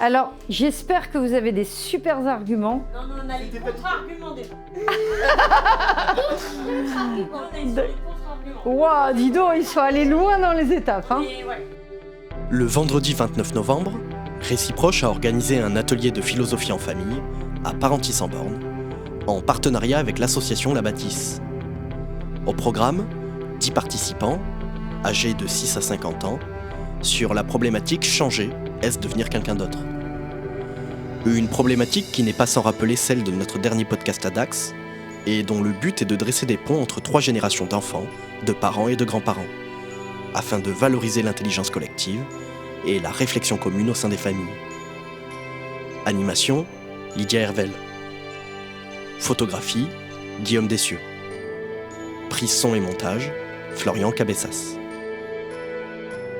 Alors, j'espère que vous avez des super arguments. Non, on a les contre-arguments déjà. Waouh, dis donc, ils sont allés loin dans les étapes. Hein. Le vendredi 29 novembre, Réciproche a organisé un atelier de philosophie en famille à Parentis-en-Born, en partenariat avec l'association La Bâtisse. Au programme, 10 participants, âgés de 6 à 50 ans, sur la problématique « Changer, est-ce devenir quelqu'un d'autre ?» Une problématique qui n'est pas sans rappeler celle de notre dernier podcast à Dax, et dont le but est de dresser des ponts entre 3 générations d'enfants, de parents et de grands-parents, afin de valoriser l'intelligence collective et la réflexion commune au sein des familles. Animation, Lydia Hervel. Photographie, Guillaume Dessieux. Prise son et montage, Florian Cabessas.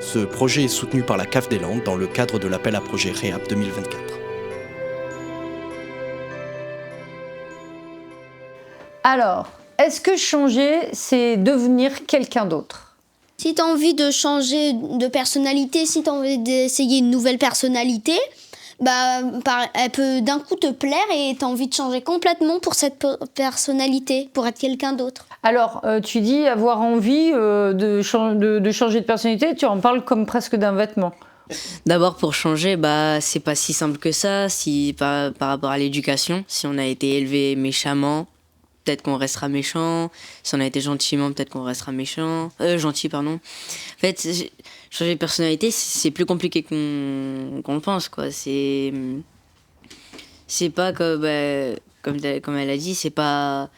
Ce projet est soutenu par la CAF des Landes dans le cadre de l'appel à projet REAP 2024. Alors, est-ce que changer, c'est devenir quelqu'un d'autre ? Si tu as envie de changer de personnalité, si tu as envie d'essayer une nouvelle personnalité, elle peut d'un coup te plaire et tu as envie de changer complètement pour cette personnalité, pour être quelqu'un d'autre. Alors, tu dis avoir envie de changer de personnalité, tu en parles comme presque d'un vêtement. D'abord, pour changer, c'est pas si simple que ça. Par rapport à l'éducation, si on a été élevé méchamment, peut-être qu'on restera méchant. Si on a été gentiment, peut-être qu'on restera gentil, pardon. En fait, changer de personnalité, c'est plus compliqué qu'on le pense, quoi. C'est pas comme elle a dit, c'est pas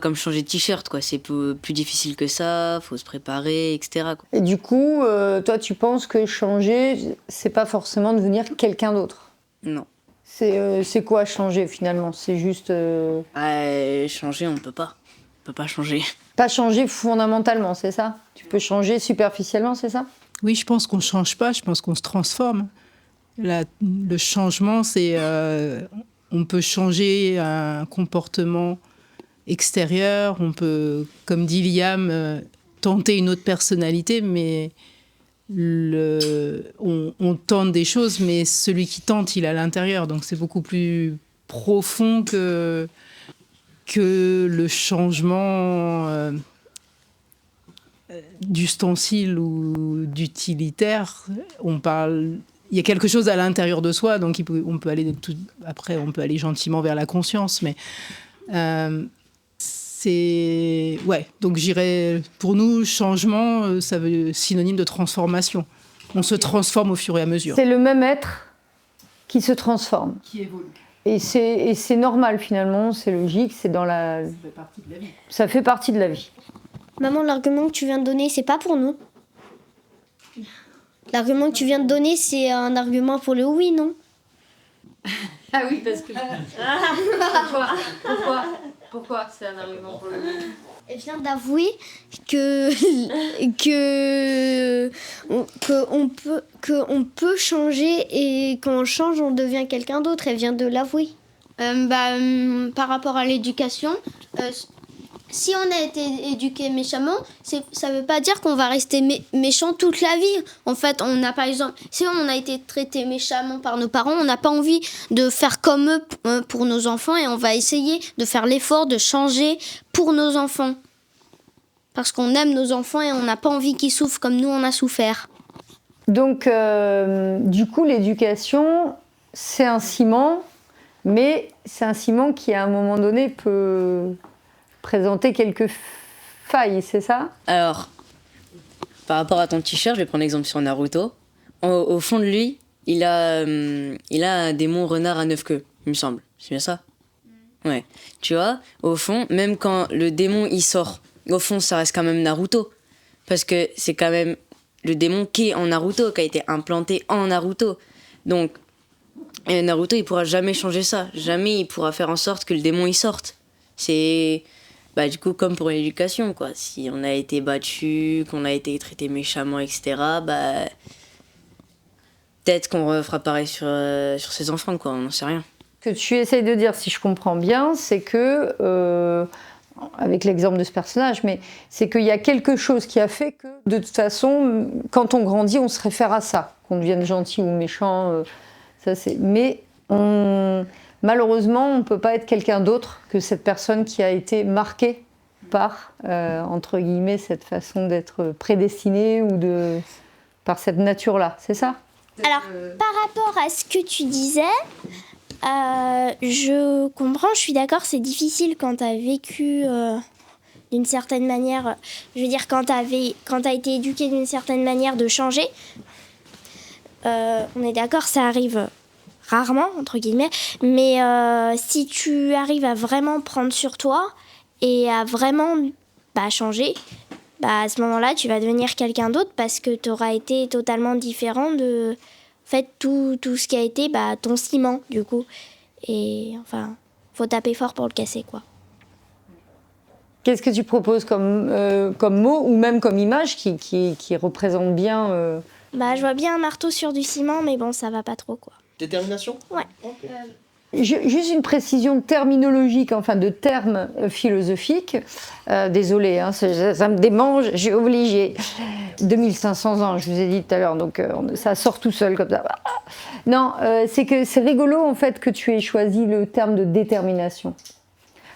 comme changer de t-shirt, quoi. C'est plus difficile que ça, faut se préparer, etc., quoi. Et du coup, toi, tu penses que changer, c'est pas forcément devenir quelqu'un d'autre ? Non. C'est quoi changer finalement ? C'est juste... Changer, on peut pas. On peut pas changer. Pas changer fondamentalement, c'est ça ? Tu peux changer superficiellement, c'est ça ? Oui, je pense qu'on ne change pas, je pense qu'on se transforme. Le changement, c'est... on peut changer un comportement extérieur, on peut, comme dit Liam, tenter une autre personnalité, mais... on tente des choses, mais celui qui tente, il est à l'intérieur. Donc c'est beaucoup plus profond que le changement d'ustensile ou d'utilitaire. Il y a quelque chose à l'intérieur de soi, donc on peut aller après, on peut aller gentiment vers la conscience, mais donc j'irais, pour nous, changement, ça veut synonyme de transformation. On se transforme au fur et à mesure. C'est le même être qui se transforme. Qui évolue. Et c'est normal finalement, c'est logique, c'est dans la... Ça fait partie de la vie. Ça fait partie de la vie. Maman, l'argument que tu viens de donner, c'est pas pour nous. L'argument que tu viens de donner, c'est un argument pour le oui, non ? Ah oui, parce que... Pourquoi c'est un argument pour le oui ? Elle vient d'avouer qu'on peut changer et quand on change, on devient quelqu'un d'autre. Elle vient de l'avouer. Par rapport à l'éducation, si on a été éduqué méchamment, ça veut pas dire qu'on va rester méchant toute la vie. En fait, on a par exemple, si on a été traité méchamment par nos parents, on n'a pas envie de faire comme eux pour nos enfants et on va essayer de faire l'effort de changer pour nos enfants. Parce qu'on aime nos enfants et on n'a pas envie qu'ils souffrent comme nous on a souffert. Donc, du coup, l'éducation, c'est un ciment, mais c'est un ciment qui, à un moment donné, peut présenter quelques failles, c'est ça ? Alors, par rapport à ton t-shirt, je vais prendre l'exemple sur Naruto. Au fond de lui, il a un démon renard à 9 queues, il me semble. C'est bien ça ? Ouais. Tu vois, au fond, même quand le démon il sort, au fond, ça reste quand même Naruto. Parce que c'est quand même le démon qui est en Naruto, qui a été implanté en Naruto. Donc, Naruto, il pourra jamais changer ça. Jamais il pourra faire en sorte que le démon il sorte. C'est... du coup, comme pour l'éducation, quoi. Si on a été battu, qu'on a été traité méchamment, etc., peut-être qu'on refera pareil sur ses enfants, quoi. On n'en sait rien. Ce que tu essayes de dire, si je comprends bien, c'est que, avec l'exemple de ce personnage, mais c'est qu'il y a quelque chose qui a fait que, de toute façon, quand on grandit, on se réfère à ça. Qu'on devienne gentil ou méchant, Mais malheureusement, on ne peut pas être quelqu'un d'autre que cette personne qui a été marquée par, entre guillemets, cette façon d'être prédestinée ou par cette nature-là. C'est ça ? Alors, par rapport à ce que tu disais, je comprends, je suis d'accord, c'est difficile quand tu as vécu d'une certaine manière. Je veux dire, quand tu as été éduqué d'une certaine manière, de changer. On est d'accord, ça arrive rarement, entre guillemets. Mais si tu arrives à vraiment prendre sur toi et à vraiment changer, à ce moment-là, tu vas devenir quelqu'un d'autre parce que tu auras été totalement différent de tout ce qui a été ton ciment, du coup. Et enfin, faut taper fort pour le casser, quoi. Qu'est-ce que tu proposes comme mot ou même comme image qui représente bien Je vois bien un marteau sur du ciment, mais bon, ça va pas trop, quoi. Détermination ? Ouais. Okay. Juste une précision terminologique, enfin de termes philosophiques. Désolée, ça me démange, je suis obligée. 2500 ans, je vous ai dit tout à l'heure, donc ça sort tout seul comme ça. Non, c'est que c'est rigolo en fait que tu aies choisi le terme de détermination.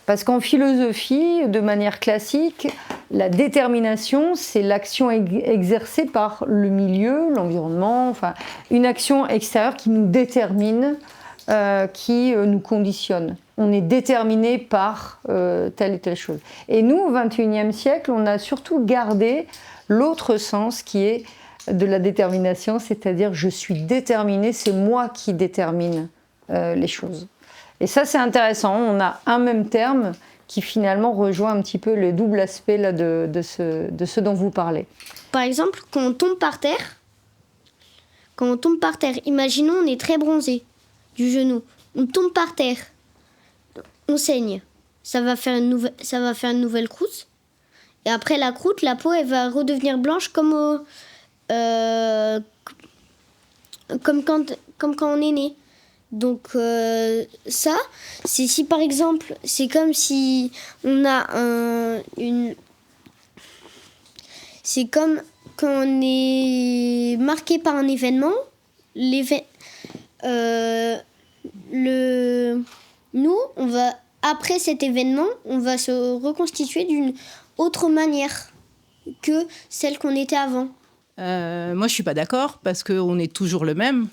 Parce qu'en philosophie, de manière classique, la détermination, c'est l'action exercée par le milieu, l'environnement, enfin une action extérieure qui nous détermine, qui nous conditionne. On est déterminé par telle et telle chose. Et nous, au XXIe siècle, on a surtout gardé l'autre sens qui est de la détermination, c'est-à-dire je suis déterminé, c'est moi qui détermine les choses. Et ça, c'est intéressant. On a un même terme qui finalement rejoint un petit peu le double aspect là, de ce dont vous parlez. Par exemple, quand on tombe par terre, imaginons on est très bronzé du genou, on tombe par terre, on saigne, ça va faire une nouvelle croûte, et après la croûte, la peau elle va redevenir blanche comme quand on est né. Donc ça, c'est si par exemple, c'est comme si on a c'est comme quand on est marqué par un événement, nous, on va, après cet événement, on va se reconstituer d'une autre manière que celle qu'on était avant. Moi, je suis pas d'accord parce qu'on est toujours le même.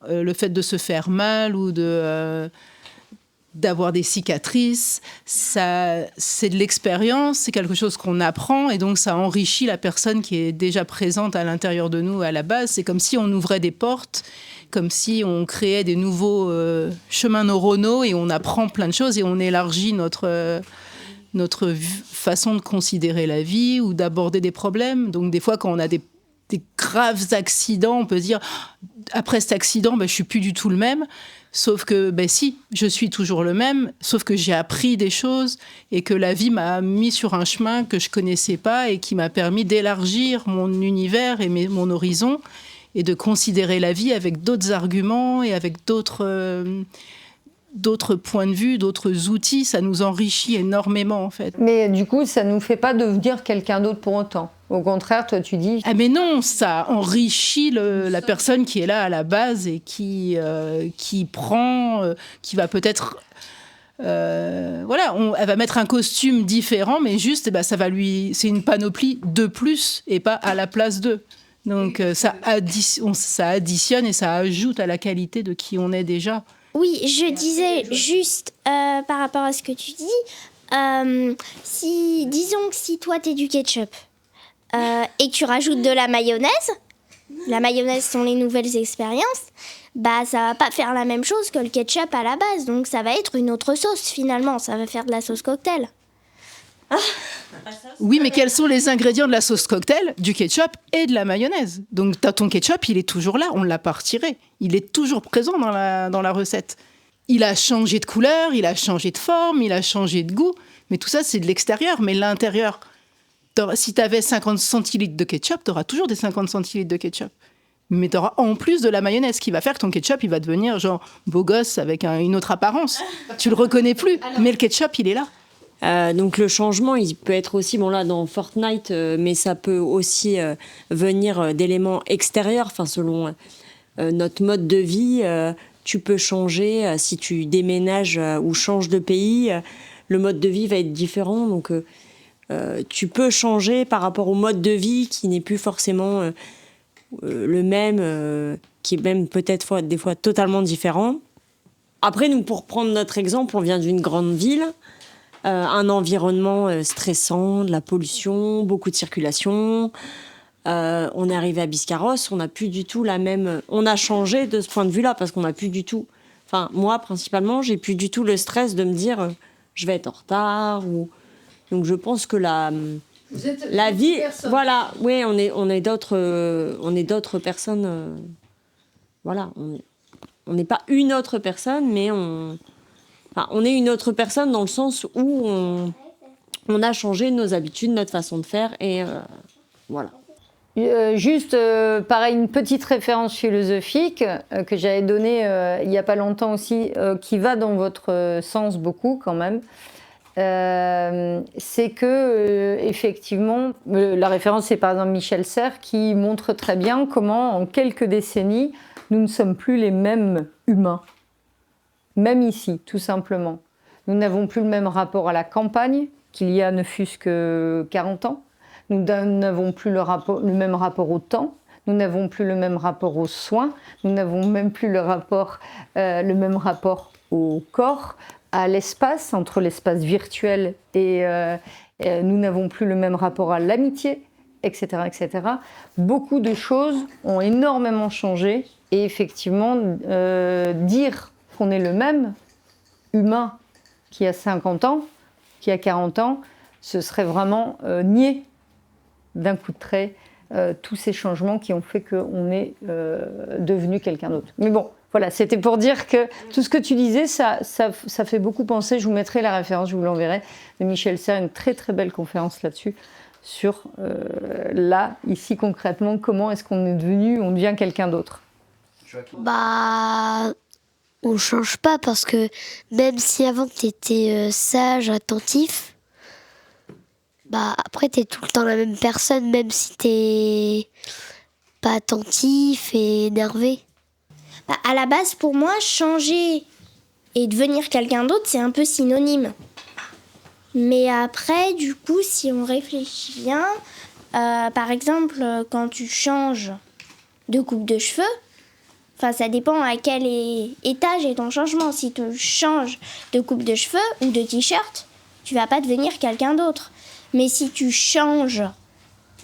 Le fait de se faire mal ou d'avoir des cicatrices, ça, c'est de l'expérience, c'est quelque chose qu'on apprend et donc ça enrichit la personne qui est déjà présente à l'intérieur de nous à la base. C'est comme si on ouvrait des portes, comme si on créait des nouveaux chemins neuronaux et on apprend plein de choses et on élargit notre façon de considérer la vie ou d'aborder des problèmes. Donc des fois, quand on a des graves accidents, on peut dire après cet accident, je suis plus du tout le même. Sauf que, si, je suis toujours le même, sauf que j'ai appris des choses et que la vie m'a mis sur un chemin que je connaissais pas et qui m'a permis d'élargir mon univers et mon horizon et de considérer la vie avec d'autres arguments et avec d'autres points de vue, d'autres outils. Ça nous enrichit énormément, en fait. Mais du coup, ça ne nous fait pas devenir quelqu'un d'autre pour autant. Au contraire, toi, tu dis... Ah mais non, ça enrichit la personne qui est là à la base et qui prend, qui va peut-être... elle va mettre un costume différent, mais juste, ça va c'est une panoplie de plus et pas à la place d'eux. Donc ça additionne et ça ajoute à la qualité de qui on est déjà. Oui, je disais juste par rapport à ce que tu dis, disons que si toi t'es du ketchup et que tu rajoutes de la mayonnaise sont les nouvelles expériences, ça va pas faire la même chose que le ketchup à la base, donc ça va être une autre sauce finalement, ça va faire de la sauce cocktail. Oui, mais quels sont les ingrédients de la sauce cocktail, du ketchup et de la mayonnaise? Donc ton ketchup, il est toujours là, on ne l'a pas retiré. Il est toujours présent dans la recette. Il a changé de couleur, il a changé de forme, il a changé de goût. Mais tout ça, c'est de l'extérieur. Mais l'intérieur, si tu avais 50 centilitres de ketchup, tu auras toujours des 50 centilitres de ketchup. Mais tu auras en plus de la mayonnaise qui va faire que ton ketchup, il va devenir genre beau gosse avec une autre apparence. Tu le reconnais plus, mais le ketchup, il est là. Donc le changement, il peut être aussi, là dans Fortnite, mais ça peut aussi venir d'éléments extérieurs, selon notre mode de vie, tu peux changer si tu déménages ou changes de pays. Le mode de vie va être différent, donc tu peux changer par rapport au mode de vie qui n'est plus forcément le même, qui est même peut-être des fois totalement différent. Après, nous, pour prendre notre exemple, on vient d'une grande ville, un environnement stressant, de la pollution, beaucoup de circulation. On est arrivé à Biscarrosse, on n'a plus du tout la même... On a changé de ce point de vue-là parce qu'on n'a plus du tout... Enfin, moi, principalement, j'ai plus du tout le stress de me dire je vais être en retard. Donc, je pense que la vie... Voilà, oui, on est d'autres personnes. Voilà, on n'est pas une autre personne, mais on est une autre personne dans le sens où on a changé nos habitudes, notre façon de faire, et voilà. Juste, pareil, une petite référence philosophique que j'avais donnée il n'y a pas longtemps aussi, qui va dans votre sens beaucoup quand même. C'est que, effectivement, la référence c'est par exemple Michel Serres qui montre très bien comment en quelques décennies, nous ne sommes plus les mêmes humains. Même ici, tout simplement. Nous n'avons plus le même rapport à la campagne qu'il y a ne fût-ce que 40 ans. Nous n'avons plus le même rapport au temps, nous n'avons plus le même rapport aux soins, nous n'avons même plus le même rapport au corps, à l'espace, entre l'espace virtuel et nous n'avons plus le même rapport à l'amitié, etc., etc. Beaucoup de choses ont énormément changé et effectivement, dire qu'on est le même humain qui a 50 ans, qui a 40 ans, ce serait vraiment nier d'un coup de trait tous ces changements qui ont fait qu'on est devenu quelqu'un d'autre. Mais bon, voilà, c'était pour dire que tout ce que tu disais, ça fait beaucoup penser, je vous mettrai la référence, je vous l'enverrai, de Michel Serres, une très très belle conférence là-dessus, sur là, ici concrètement, comment est-ce qu'on est devenu, on devient quelqu'un d'autre. Bah, on change pas parce que même si avant tu étais sage, attentif, bah après t'es tout le temps la même personne, même si t'es pas attentif et énervé. Bah, à la base, pour moi, changer et devenir quelqu'un d'autre, c'est un peu synonyme. Mais après, du coup, si on réfléchit bien, par exemple, quand tu changes de coupe de cheveux, ça dépend à quel étage est ton changement. Si tu changes de coupe de cheveux ou de t-shirt, tu vas pas devenir quelqu'un d'autre. Mais si tu changes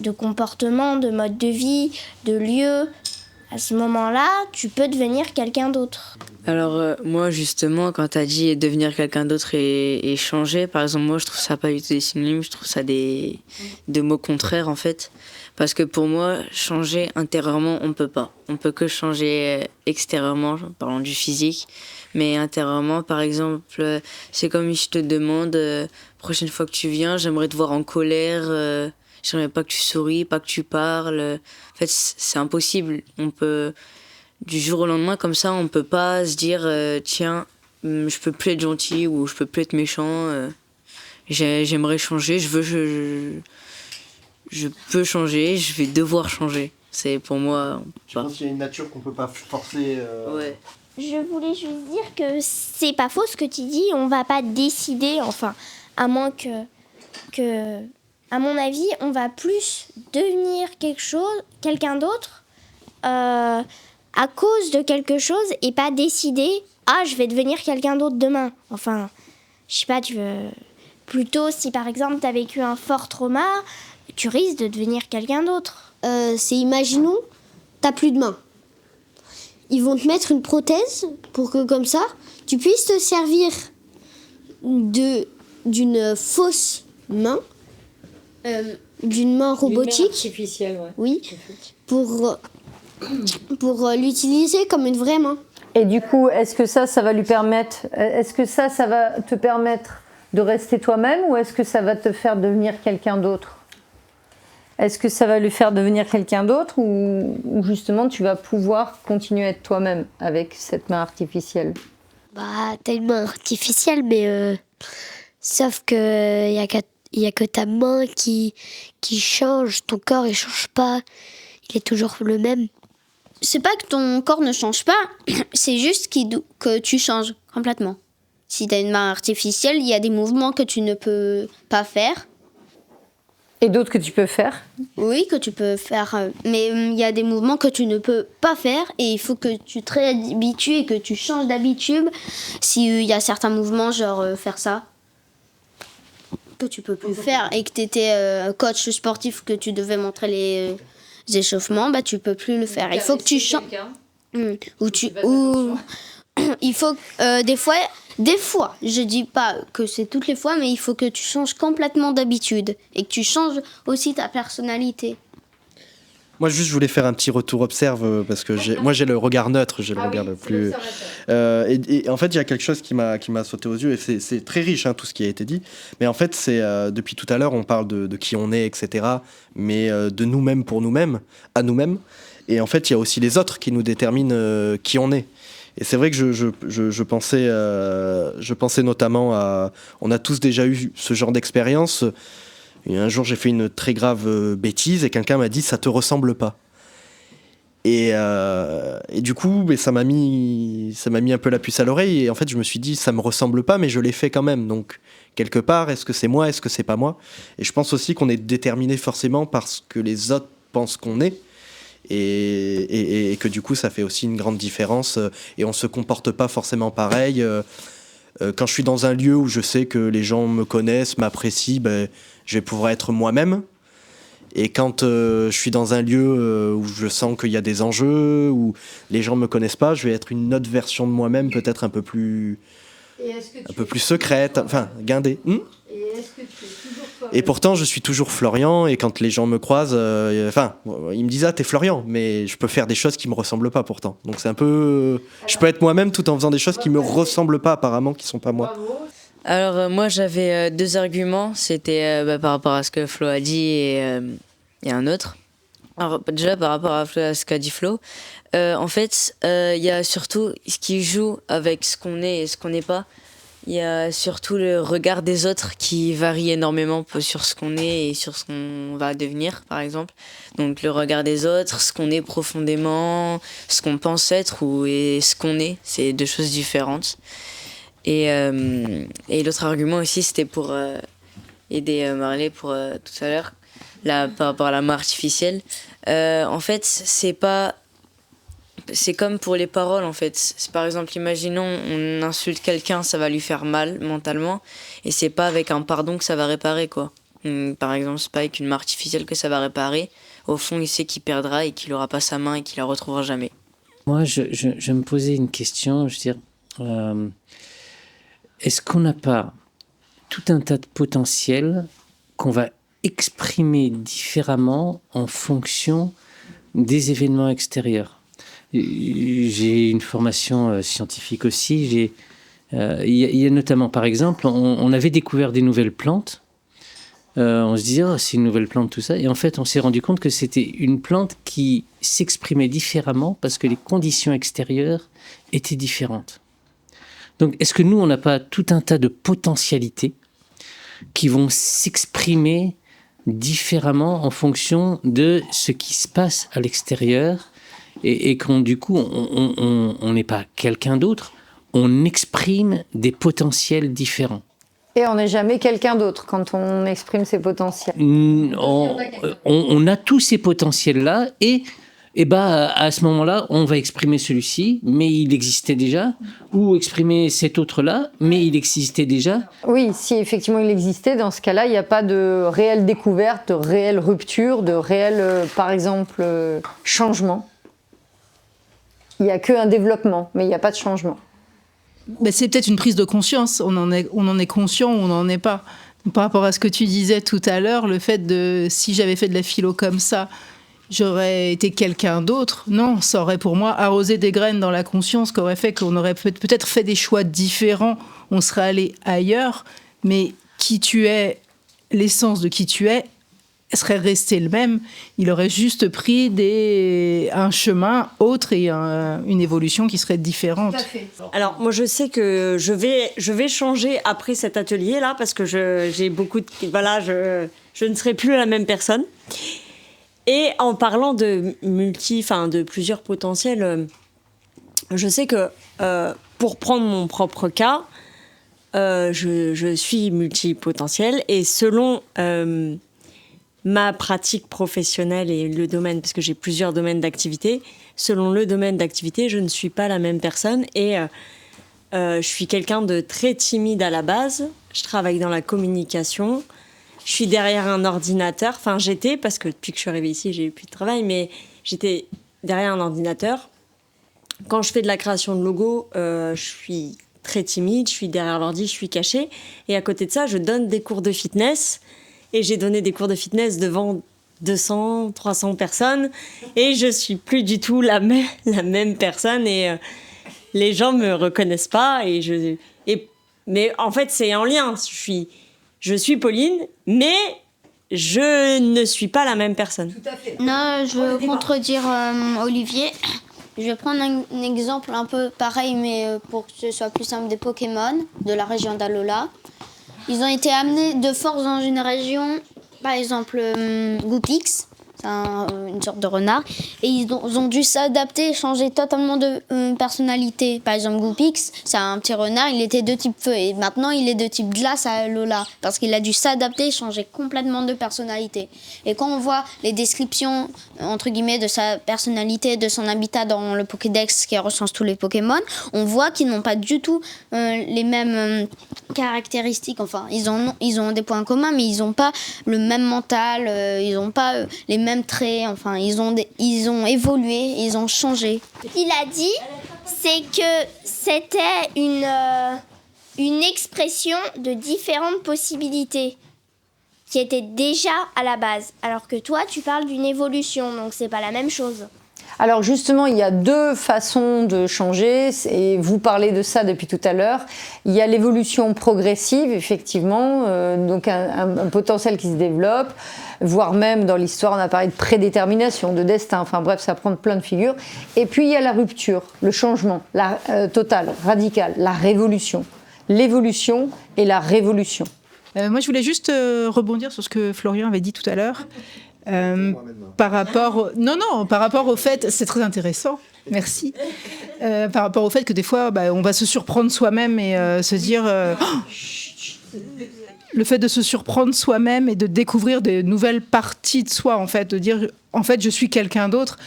de comportement, de mode de vie, de lieu, à ce moment-là, tu peux devenir quelqu'un d'autre. Alors moi justement, quand t'as dit devenir quelqu'un d'autre et changer, par exemple moi je trouve ça pas du tout des synonymes, je trouve ça des mots contraires en fait. Parce que pour moi, changer intérieurement, on peut pas. On peut que changer extérieurement, parlant du physique. Mais intérieurement, par exemple, c'est comme si je te demande, prochaine fois que tu viens, j'aimerais te voir en colère, j'aimerais pas que tu souris, pas que tu parles. En fait, c'est impossible. On peut, du jour au lendemain, comme ça, on peut pas se dire, tiens, je peux plus être gentil ou je peux plus être méchant. J'aimerais changer, je peux changer, je vais devoir changer. C'est pour moi... Je pense qu'il y a une nature qu'on peut pas forcer... Ouais. Je voulais juste dire que c'est pas faux ce que tu dis, on va pas décider, enfin, à moins que à mon avis, on va plus devenir quelqu'un d'autre à cause de quelque chose et pas décider, je vais devenir quelqu'un d'autre demain. Enfin, je sais pas, plutôt si par exemple t'as vécu un fort trauma, tu risques de devenir quelqu'un d'autre. Imaginons, t'as plus de main. Ils vont te mettre une prothèse pour que comme ça, tu puisses te servir d'une fausse main, d'une main robotique. Une main artificielle, ouais. Oui, pour l'utiliser comme une vraie main. Et du coup, est-ce que ça va lui permettre, est-ce que ça va te permettre de rester toi-même ou est-ce que ça va te faire devenir quelqu'un d'autre ? Est-ce que ça va lui faire devenir quelqu'un d'autre ou justement tu vas pouvoir continuer à être toi-même avec cette main artificielle ? Bah, t'as une main artificielle, mais sauf que y a que ta main qui change, ton corps il change pas, il est toujours le même. c'est pas que ton corps ne change pas, c'est juste que tu changes complètement. Si tu as une main artificielle, il y a des mouvements que tu ne peux pas faire. Et d'autres que tu peux faire? Oui, que tu peux faire, mais il y a des mouvements que tu ne peux pas faire et il faut que tu te réhabitues et que tu changes d'habitude. S'il y a certains mouvements, genre faire ça, que tu peux plus faire et que tu étais coach sportif, que tu devais montrer les échauffements, bah tu peux plus le faire. Il faut que tu changes. Il faut des fois, je dis pas que c'est toutes les fois, mais il faut que tu changes complètement d'habitude et que tu changes aussi ta personnalité. Moi, juste, je voulais faire un petit retour observe parce que j'ai le regard neutre, j'ai le regard le plus. Et en fait, il y a quelque chose qui m'a sauté aux yeux et c'est très riche tout ce qui a été dit. Mais en fait, c'est depuis tout à l'heure, on parle de qui on est, etc. Mais de nous-mêmes pour nous-mêmes, à nous-mêmes. Et en fait, il y a aussi les autres qui nous déterminent qui on est. Et c'est vrai que je pensais notamment à... On a tous déjà eu ce genre d'expérience. Et un jour, j'ai fait une très grave bêtise et quelqu'un m'a dit « ça te ressemble pas ». Et du coup, ça m'a mis un peu la puce à l'oreille. Et en fait, je me suis dit « ça me ressemble pas, mais je l'ai fait quand même ». Donc, quelque part, est-ce que c'est moi, est-ce que c'est pas moi? Et je pense aussi qu'on est déterminé forcément parce que les autres pensent qu'on est. Et que du coup ça fait aussi une grande différence et on se comporte pas forcément pareil. Quand je suis dans un lieu où je sais que les gens me connaissent, m'apprécient, je vais pouvoir être moi-même. Et quand je suis dans un lieu où je sens qu'il y a des enjeux, où les gens me connaissent pas, je vais être une autre version de moi-même, peut-être un peu plus secrète, enfin guindée. Et est-ce que tu es toujours Florian? Et pourtant, je suis toujours Florian, et quand les gens me croisent, ils me disent « Ah, t'es Florian », mais je peux faire des choses qui me ressemblent pas pourtant. Donc c'est un peu... je peux être moi-même tout en faisant des choses qui me ressemblent pas apparemment, qui sont pas moi. Alors moi j'avais deux arguments, c'était par rapport à ce que Flo a dit et un autre. Alors déjà par rapport à ce qu'a dit Flo, en fait il y a surtout ce qui joue avec ce qu'on est et ce qu'on n'est pas. Il y a surtout le regard des autres qui varie énormément sur ce qu'on est et sur ce qu'on va devenir, par exemple. Donc le regard des autres, ce qu'on est profondément, ce qu'on pense être et ce qu'on est, c'est deux choses différentes. Et l'autre argument aussi, c'était pour aider Marley pour tout à l'heure, par rapport à la main artificielle. En fait, c'est comme pour les paroles, en fait. Par exemple, imaginons, on insulte quelqu'un, ça va lui faire mal mentalement, et c'est pas avec un pardon que ça va réparer, quoi. Par exemple, c'est pas avec une main artificielle que ça va réparer. Au fond, il sait qu'il perdra et qu'il aura pas sa main et qu'il la retrouvera jamais. Moi, je me posais une question, je veux dire, est-ce qu'on n'a pas tout un tas de potentiel qu'on va exprimer différemment en fonction des événements extérieurs? J'ai une formation scientifique aussi. Il y a notamment, par exemple, on avait découvert des nouvelles plantes. On se disait, c'est une nouvelle plante, tout ça. Et en fait, on s'est rendu compte que c'était une plante qui s'exprimait différemment parce que les conditions extérieures étaient différentes. Donc, est-ce que nous, on n'a pas tout un tas de potentialités qui vont s'exprimer différemment en fonction de ce qui se passe à l'extérieur et qu'on, du coup, on n'est pas quelqu'un d'autre, on exprime des potentiels différents. Et on n'est jamais quelqu'un d'autre quand on exprime ses potentiels. On a tous ces potentiels-là et à ce moment-là, on va exprimer celui-ci, mais il existait déjà, ou exprimer cet autre-là, mais il existait déjà. Oui, si effectivement il existait, dans ce cas-là, il n'y a pas de réelle découverte, de réelle rupture, de réel, par exemple, changement. Il n'y a qu'un développement, mais il n'y a pas de changement. Mais c'est peut-être une prise de conscience, on en est conscient ou on n'en est pas. Par rapport à ce que tu disais tout à l'heure, le fait de, si j'avais fait de la philo comme ça, j'aurais été quelqu'un d'autre. Non, ça aurait pour moi arrosé des graines dans la conscience qui aurait fait qu'on aurait peut-être fait des choix différents, on serait allé ailleurs, mais qui tu es, l'essence de qui tu es, serait resté le même. Il aurait juste pris un chemin autre et une évolution qui serait différente. Tout à fait. Alors moi je sais que je vais changer après cet atelier là parce que j'ai beaucoup de je ne serai plus la même personne. Et en parlant de de plusieurs potentiels, je sais que pour prendre mon propre cas, je suis multipotentielle et selon ma pratique professionnelle et le domaine, parce que j'ai plusieurs domaines d'activité, selon le domaine d'activité, je ne suis pas la même personne et je suis quelqu'un de très timide à la base. Je travaille dans la communication. Je suis derrière un ordinateur. Enfin, j'étais, parce que depuis que je suis arrivée ici, j'ai eu plus de travail, mais j'étais derrière un ordinateur. Quand je fais de la création de logos, je suis très timide, je suis derrière l'ordi, je suis cachée. Et à côté de ça, je donne des cours de fitness. Et j'ai donné des cours de fitness devant 200, 300 personnes. Et je suis plus du tout la même personne. Et les gens me reconnaissent pas. Mais en fait, c'est en lien. Je suis Pauline, mais je ne suis pas la même personne. Tout à fait. Non, je veux contredire Olivier. Je vais prendre un exemple un peu pareil, mais pour que ce soit plus simple, des Pokémon de la région d'Alola. Ils ont été amenés de force dans une région, par exemple Goopix, c'est une sorte de renard, et ils ont dû s'adapter, changer totalement de personnalité. Par exemple Goopix, c'est un petit renard, il était de type feu, et maintenant il est de type glace à Alola, parce qu'il a dû s'adapter, changer complètement de personnalité. Et quand on voit les descriptions, entre guillemets, de sa personnalité, de son habitat dans le Pokédex qui recense tous les Pokémon, on voit qu'ils n'ont pas du tout les mêmes caractéristiques. Enfin, ils ont des points communs, mais ils n'ont pas le même mental, ils n'ont pas les mêmes traits. Enfin, ils ont évolué, ils ont changé. Ce qu'il a dit, c'est que c'était une expression de différentes possibilités qui étaient déjà à la base. Alors que toi, tu parles d'une évolution, donc c'est pas la même chose. Alors justement, il y a deux façons de changer, et vous parlez de ça depuis tout à l'heure. Il y a l'évolution progressive, effectivement, donc un potentiel qui se développe, voire même dans l'histoire, on a parlé de prédétermination, de destin, enfin bref, ça prend plein de figures. Et puis il y a la rupture, le changement, total, radical, la révolution. L'évolution et la révolution. Moi, je voulais juste rebondir sur ce que Florian avait dit tout à l'heure. Par rapport au fait, c'est très intéressant, merci. Par rapport au fait que des fois, on va se surprendre soi-même et se dire, le fait de se surprendre soi-même et de découvrir des nouvelles parties de soi, en fait, de dire, en fait, je suis quelqu'un d'autre.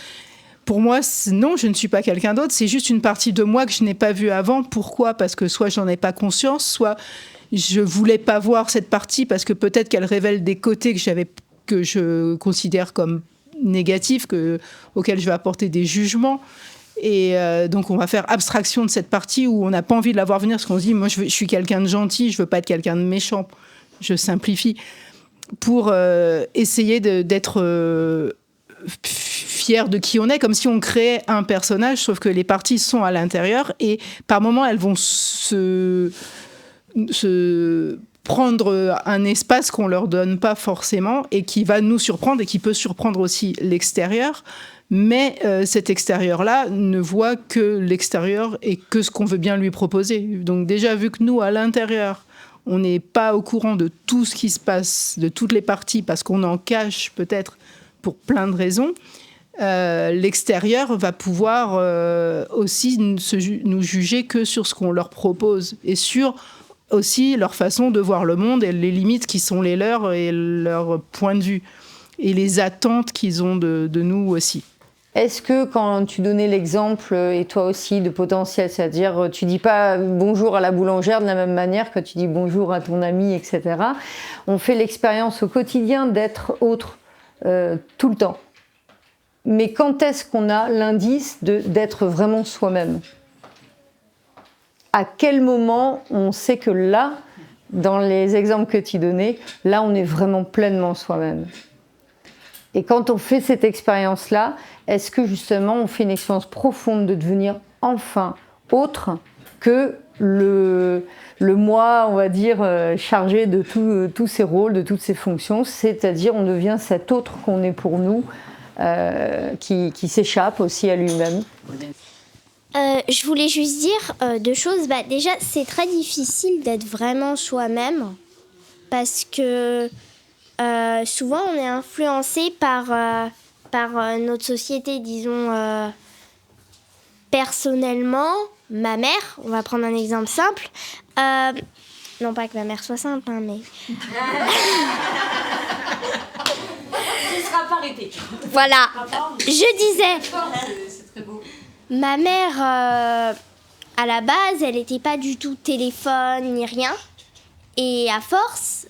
Pour moi, non, je ne suis pas quelqu'un d'autre. C'est juste une partie de moi que je n'ai pas vue avant. Pourquoi ? Parce que soit j'en ai pas conscience, soit je voulais pas voir cette partie parce que peut-être qu'elle révèle des côtés que je considère comme négatifs, auxquels je vais apporter des jugements. Et donc, on va faire abstraction de cette partie où on n'a pas envie de la voir venir, parce qu'on se dit, moi, je suis quelqu'un de gentil, je veux pas être quelqu'un de méchant. Je simplifie. Pour essayer d'être fier de qui on est, comme si on créait un personnage, sauf que les parties sont à l'intérieur, et par moments, elles vont se prendre un espace qu'on leur donne pas forcément et qui va nous surprendre et qui peut surprendre aussi l'extérieur. Mais cet extérieur-là ne voit que l'extérieur et que ce qu'on veut bien lui proposer. Donc déjà, vu que nous, à l'intérieur, on n'est pas au courant de tout ce qui se passe, de toutes les parties, parce qu'on en cache peut-être pour plein de raisons, l'extérieur va pouvoir aussi nous juger que sur ce qu'on leur propose et sur aussi leur façon de voir le monde et les limites qui sont les leurs et leur point de vue et les attentes qu'ils ont de nous aussi. Est-ce que quand tu donnais l'exemple, et toi aussi, de potentiel, c'est-à-dire tu dis pas bonjour à la boulangère de la même manière que tu dis bonjour à ton ami, etc. On fait l'expérience au quotidien d'être autre tout le temps. Mais quand est-ce qu'on a l'indice d'être vraiment soi-même ? À quel moment on sait que là, dans les exemples que tu donnais, là on est vraiment pleinement soi-même ? Et quand on fait cette expérience-là, est-ce que justement on fait une expérience profonde de devenir enfin autre que le moi, on va dire, chargé de tous ses rôles, de toutes ses fonctions, c'est-à-dire on devient cet autre qu'on est pour nous, qui s'échappe aussi à lui-même. Je voulais juste dire deux choses. Déjà, c'est très difficile d'être vraiment soi-même parce que souvent on est influencé par par notre société, disons. Personnellement, ma mère, on va prendre un exemple simple. Non pas que ma mère soit simple, hein, mais... Tu ne seras pas arrêtée. Voilà, je disais... C'est très beau. Ma mère, à la base, elle n'était pas du tout téléphone ni rien. Et à force,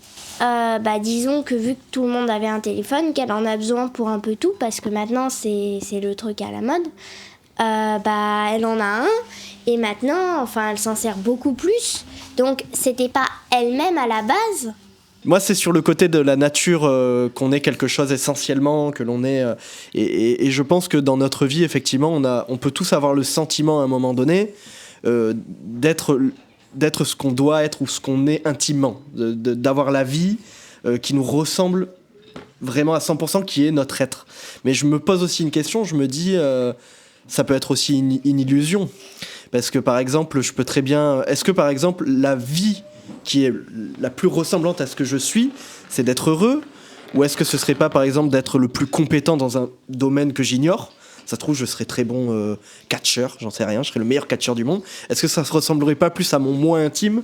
disons que vu que tout le monde avait un téléphone, qu'elle en a besoin pour un peu tout, parce que maintenant c'est le truc à la mode, elle en a un. Et maintenant, elle s'en sert beaucoup plus. Donc, c'était pas elle-même à la base. Moi, c'est sur le côté de la nature qu'on est quelque chose essentiellement, que l'on est... et je pense que dans notre vie, effectivement, on peut tous avoir le sentiment à un moment donné d'être ce qu'on doit être ou ce qu'on est intimement, d'avoir la vie qui nous ressemble vraiment à 100%, qui est notre être. Mais je me pose aussi une question, je me dis, ça peut être aussi une illusion. Parce que, par exemple, je peux très bien... Est-ce que, par exemple, la vie qui est la plus ressemblante à ce que je suis, c'est d'être heureux? Ou est-ce que ce serait pas, par exemple, d'être le plus compétent dans un domaine que j'ignore? Ça se trouve, je serais très bon catcheur, j'en sais rien, je serais le meilleur catcheur du monde. Est-ce que ça se ressemblerait pas plus à mon moi intime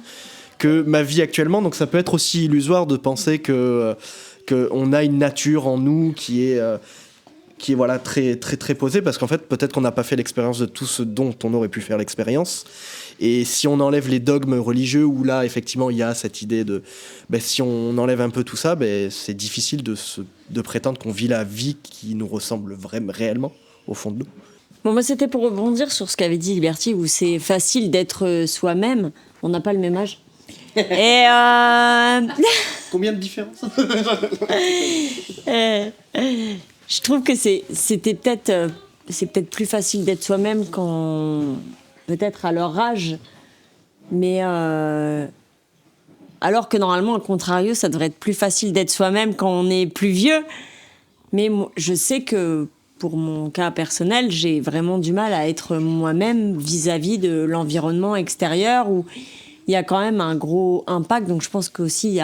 que ma vie actuellement? Donc ça peut être aussi illusoire de penser qu'on a une nature en nous qui est voilà, très, très, très posée, parce qu'en fait, peut-être qu'on n'a pas fait l'expérience de tout ce dont on aurait pu faire l'expérience. Et si on enlève les dogmes religieux, où là, effectivement, il y a cette idée de... si on enlève un peu tout ça, c'est difficile de prétendre qu'on vit la vie qui nous ressemble vraiment, réellement, au fond de nous. Bon, moi, c'était pour rebondir sur ce qu'avait dit Liberty, où c'est facile d'être soi-même. On n'a pas le même âge. Et Combien de différences? Je trouve que c'est peut-être plus facile d'être soi-même quand... peut-être à leur âge, mais alors que normalement, au contrario, ça devrait être plus facile d'être soi-même quand on est plus vieux. Mais je sais que pour mon cas personnel, j'ai vraiment du mal à être moi-même vis-à-vis de l'environnement extérieur où il y a quand même un gros impact. Donc je pense qu'aussi,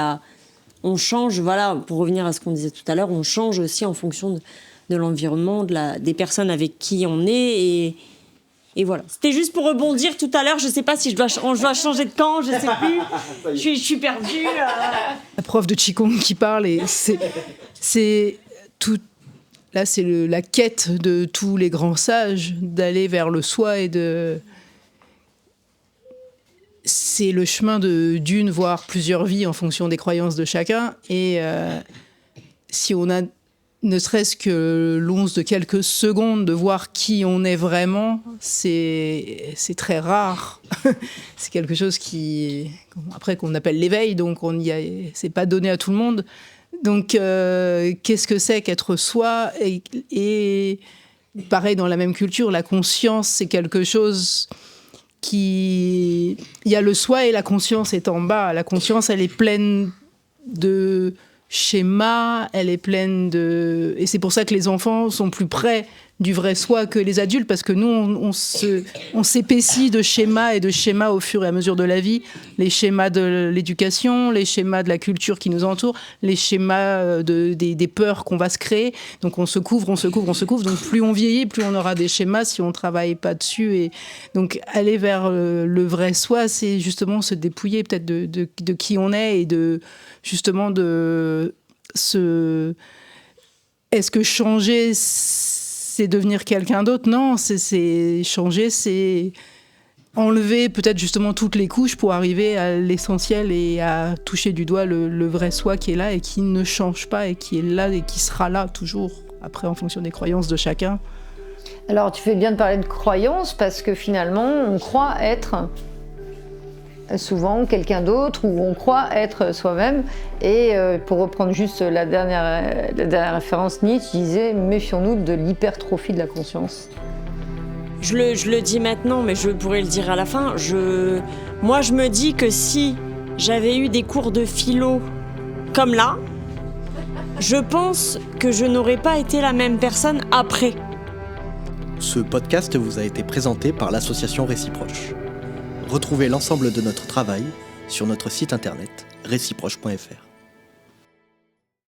on change, voilà, pour revenir à ce qu'on disait tout à l'heure, on change aussi en fonction de l'environnement, des personnes avec qui on est et voilà. C'était juste pour rebondir tout à l'heure. Je sais pas si je dois changer de camp, je sais plus. Je suis perdue. La prof de Qigong qui parle, et c'est tout. Là, c'est la quête de tous les grands sages d'aller vers le soi c'est le chemin d'une, voire plusieurs vies en fonction des croyances de chacun. Et si on a ne serait-ce que l'once de quelques secondes de voir qui on est vraiment, c'est très rare. C'est quelque chose qu'on appelle l'éveil, donc c'est pas donné à tout le monde. Donc, qu'est-ce que c'est qu'être soi? Et pareil, dans la même culture, la conscience, c'est quelque chose il y a le soi et la conscience est en bas. La conscience, elle est pleine de schémas, elle est pleine de... Et c'est pour ça que les enfants sont plus près du vrai soi que les adultes, parce que nous, on s'épaissit de schémas et de schémas au fur et à mesure de la vie. Les schémas de l'éducation, les schémas de la culture qui nous entoure, les schémas des peurs qu'on va se créer. Donc on se couvre. Donc plus on vieillit, plus on aura des schémas si on ne travaille pas dessus. Et donc aller vers le vrai soi, c'est justement se dépouiller peut-être de qui on est et justement est-ce que changer, c'est devenir quelqu'un d'autre? Non, c'est changer, c'est enlever peut-être justement toutes les couches pour arriver à l'essentiel et à toucher du doigt le vrai soi qui est là et qui ne change pas et qui est là et qui sera là toujours, après en fonction des croyances de chacun. Alors tu fais bien de parler de croyances parce que finalement on croit être souvent quelqu'un d'autre ou on croit être soi-même. Et pour reprendre juste la dernière référence, Nietzsche disait « Méfions-nous de l'hypertrophie de la conscience ». Je le dis maintenant, mais je pourrais le dire à la fin. Moi, je me dis que si j'avais eu des cours de philo comme là, je pense que je n'aurais pas été la même personne après. Ce podcast vous a été présenté par l'association Réciproche. Retrouvez l'ensemble de notre travail sur notre site internet réciproche.fr.